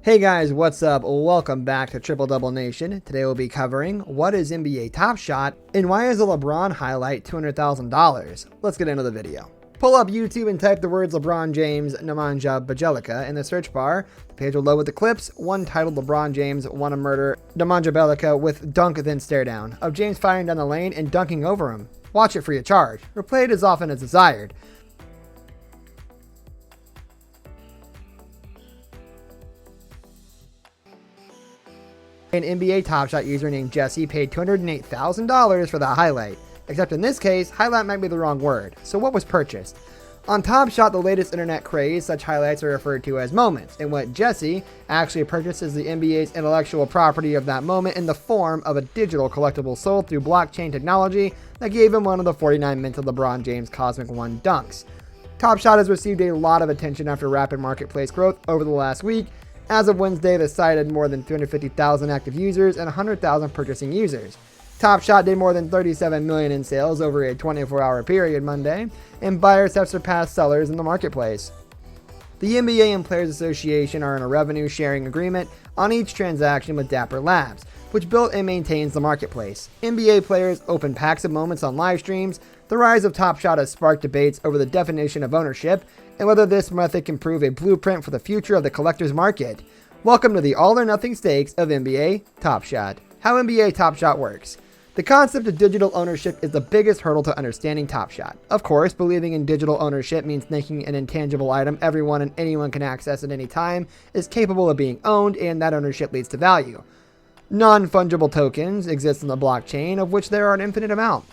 Hey guys, what's up? Welcome back to Triple Double Nation. Today we'll be covering what is NBA TopShot and why is a LeBron highlight $200,000. Let's get into the video. Pull up YouTube and type the words LeBron James Nemanja Bjelica in the search bar. The page will load with the clips, one titled LeBron James Wanna Murder Nemanja Bjelica with Dunk Then Stare Down of James firing down the lane and dunking over him. Watch it free of charge. Replay it as often as desired. An NBA TopShot user named Jesse paid $208,000 for the highlight. Except in this case, highlight might be the wrong word. So what was purchased? On TopShot, the latest internet craze, such highlights are referred to as moments, and what Jesse actually purchased is the NBA's intellectual property of that moment in the form of a digital collectible sold through blockchain technology that gave him one of the 49 minted LeBron James Cosmic 1 dunks. TopShot has received a lot of attention after rapid marketplace growth over the last week. As of Wednesday, the site had more than 350,000 active users and 100,000 purchasing users. TopShot did more than $37 million in sales over a 24-hour period Monday, and buyers have surpassed sellers in the marketplace. The NBA and Players Association are in a revenue-sharing agreement on each transaction with Dapper Labs, which built and maintains the marketplace. NBA players open packs of moments on live streams. The rise of TopShot has sparked debates over the definition of ownership and whether this method can prove a blueprint for the future of the collector's market. Welcome to the all-or-nothing stakes of NBA TopShot. How NBA TopShot works. The concept of digital ownership is the biggest hurdle to understanding TopShot. Of course, believing in digital ownership means making an intangible item everyone and anyone can access at any time is capable of being owned, and that ownership leads to value. Non-fungible tokens exist in the blockchain, of which there are an infinite amount.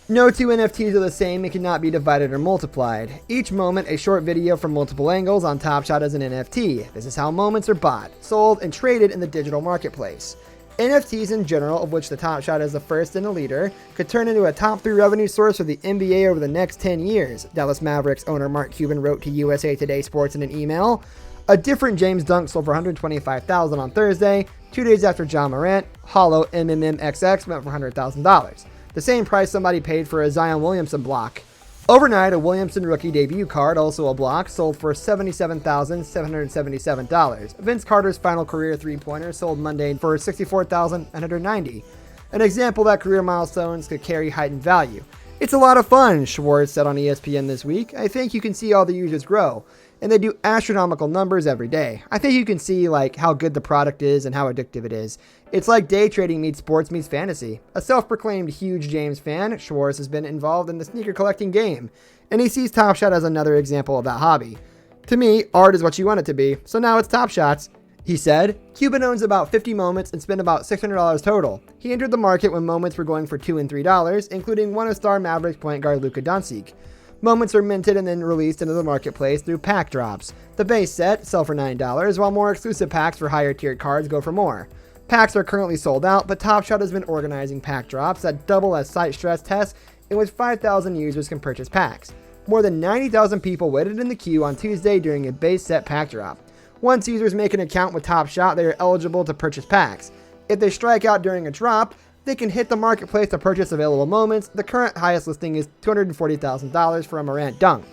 No two NFTs are the same and cannot be divided or multiplied. Each moment, a short video from multiple angles on TopShot is an NFT. This is how moments are bought, sold, and traded in the digital marketplace. NFTs in general, of which the TopShot is the first and a leader, could turn into a top 3 revenue source for the NBA over the next 10 years, Dallas Mavericks owner Mark Cuban wrote to USA Today Sports in an email. A different James dunk sold for $125,000 on Thursday, 2 days after John Morant, hollow MMMXX went for $100,000. The same price somebody paid for a Zion Williamson block. Overnight, a Williamson rookie debut card, also a block, sold for $77,777. Vince Carter's final career three-pointer sold Monday for $64,990. An example that career milestones could carry heightened value. It's a lot of fun, Schwartz said on ESPN this week. I think you can see all the users grow, and they do astronomical numbers every day. I think you can see how good the product is and how addictive it is. It's like day trading meets sports meets fantasy. A self-proclaimed huge James fan, Schwartz has been involved in the sneaker collecting game, and he sees TopShot as another example of that hobby. To me, art is what you want it to be, so now it's TopShots. He said, Cuban owns about 50 moments and spent about $600 total. He entered the market when moments were going for $2 and $3, including one-star Mavericks point guard Luka Doncic. Moments are minted and then released into the marketplace through pack drops. The base set sell for $9, while more exclusive packs for higher tiered cards go for more. Packs are currently sold out, but TopShot has been organizing pack drops that double as site stress tests in which 5,000 users can purchase packs. More than 90,000 people waited in the queue on Tuesday during a base set pack drop. Once users make an account with TopShot, they are eligible to purchase packs. If they strike out during a drop, they can hit the marketplace to purchase available moments. The current highest listing is $240,000 for a Morant dunk.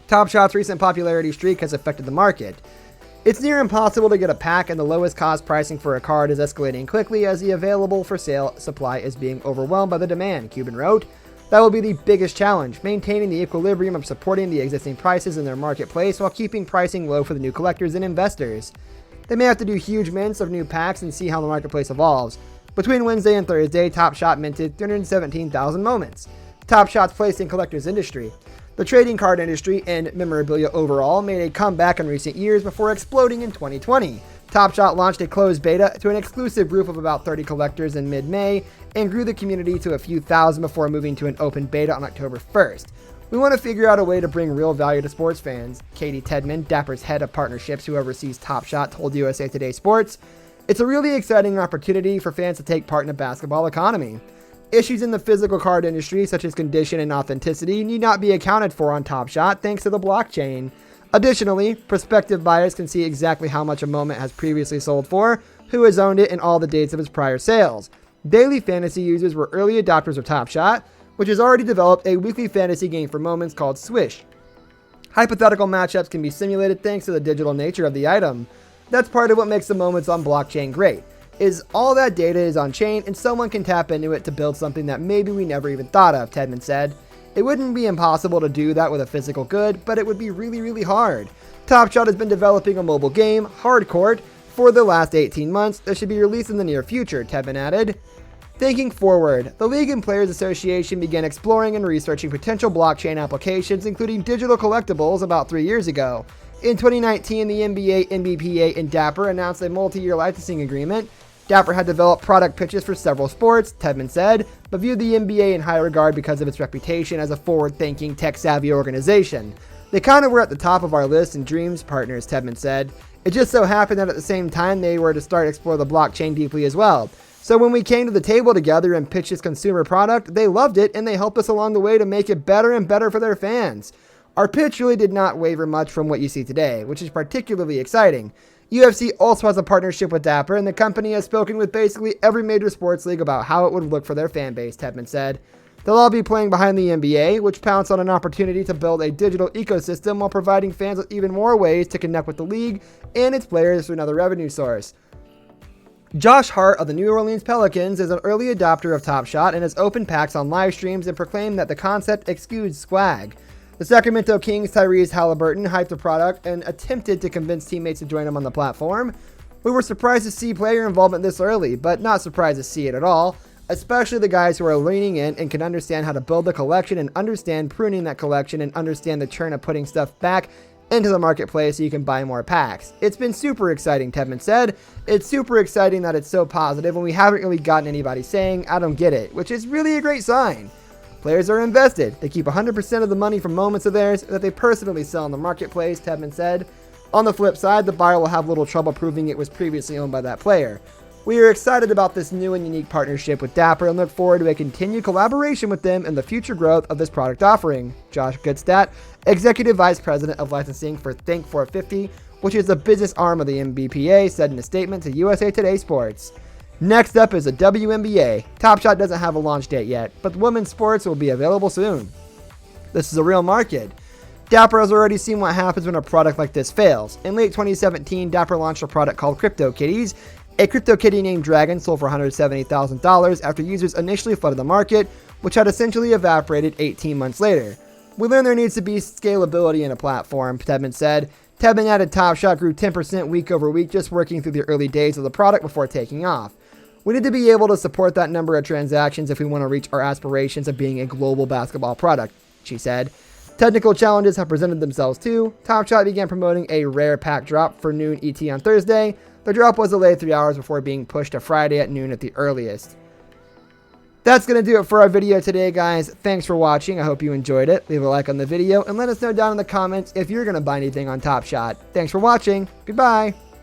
TopShot's recent popularity streak has affected the market. It's near impossible to get a pack, and the lowest cost pricing for a card is escalating quickly as the available for sale supply is being overwhelmed by the demand, Cuban wrote. That will be the biggest challenge, maintaining the equilibrium of supporting the existing prices in their marketplace while keeping pricing low for the new collectors and investors. They may have to do huge mints of new packs and see how the marketplace evolves. Between Wednesday and Thursday, TopShot minted 317,000 moments. TopShot's place in collectors industry. The trading card industry and memorabilia overall made a comeback in recent years before exploding in 2020. TopShot launched a closed beta to an exclusive group of about 30 collectors in mid-May and grew the community to a few thousand before moving to an open beta on October 1st. We want to figure out a way to bring real value to sports fans, Katie Tedman, Dapper's head of partnerships who oversees TopShot, told USA Today Sports. It's a really exciting opportunity for fans to take part in the basketball economy. Issues in the physical card industry, such as condition and authenticity, need not be accounted for on TopShot thanks to the blockchain. Additionally, prospective buyers can see exactly how much a moment has previously sold for, who has owned it, and all the dates of its prior sales. Daily fantasy users were early adopters of TopShot, which has already developed a weekly fantasy game for moments called Swish. Hypothetical matchups can be simulated thanks to the digital nature of the item. That's part of what makes the moments on blockchain great, is all that data is on chain and someone can tap into it to build something that maybe we never even thought of, Tedman said. It wouldn't be impossible to do that with a physical good, but it would be really, really hard. TopShot has been developing a mobile game, Hardcourt, for the last 18 months that should be released in the near future, Tedman added. Thinking forward, the League and Players Association began exploring and researching potential blockchain applications, including digital collectibles, about 3 years ago. In 2019, the NBA, NBPA, and Dapper announced a multi-year licensing agreement. Dapper had developed product pitches for several sports, Tedman said, but viewed the NBA in high regard because of its reputation as a forward-thinking, tech-savvy organization. They kind of were at the top of our list and dreams partners, Tedman said. It just so happened that at the same time they were to start explore the blockchain deeply as well. So when we came to the table together and pitched this consumer product, they loved it and they helped us along the way to make it better and better for their fans. Our pitch really did not waver much from what you see today, which is particularly exciting. UFC also has a partnership with Dapper, and the company has spoken with basically every major sports league about how it would look for their fan base, Tedman said. They'll all be playing behind the NBA, which pounced on an opportunity to build a digital ecosystem while providing fans with even more ways to connect with the league and its players through another revenue source. Josh Hart of the New Orleans Pelicans is an early adopter of TopShot and has opened packs on live streams and proclaimed that the concept exudes swag. The Sacramento Kings' Tyrese Halliburton hyped the product and attempted to convince teammates to join him on the platform. We were surprised to see player involvement this early, but not surprised to see it at all, especially the guys who are leaning in and can understand how to build a collection and understand pruning that collection and understand the churn of putting stuff back into the marketplace so you can buy more packs. It's been super exciting, Tedman said. It's super exciting that it's so positive, and we haven't really gotten anybody saying, I don't get it, which is really a great sign. Players are invested. They keep 100% of the money from moments of theirs that they personally sell in the marketplace, Tedman said. On the flip side, the buyer will have little trouble proving it was previously owned by that player. We are excited about this new and unique partnership with Dapper and look forward to a continued collaboration with them and the future growth of this product offering. Josh Goodstadt, Executive Vice President of Licensing for Think 450, which is the business arm of the NBPA, said in a statement to USA Today Sports. Next up is the WNBA. TopShot doesn't have a launch date yet, but women's sports will be available soon. This is a real market. Dapper has already seen what happens when a product like this fails. In late 2017, Dapper launched a product called CryptoKitties. A CryptoKitty named Dragon sold for $170,000 after users initially flooded the market, which had essentially evaporated 18 months later. We learned there needs to be scalability in a platform, Tedman said. Tedman added TopShot grew 10% week over week just working through the early days of the product before taking off. We need to be able to support that number of transactions if we want to reach our aspirations of being a global basketball product, she said. Technical challenges have presented themselves too. TopShot began promoting a rare pack drop for noon ET on Thursday. The drop was delayed 3 hours before being pushed to Friday at noon at the earliest. That's going to do it for our video today, guys. Thanks for watching. I hope you enjoyed it. Leave a like on the video and let us know down in the comments if you're going to buy anything on TopShot. Thanks for watching. Goodbye.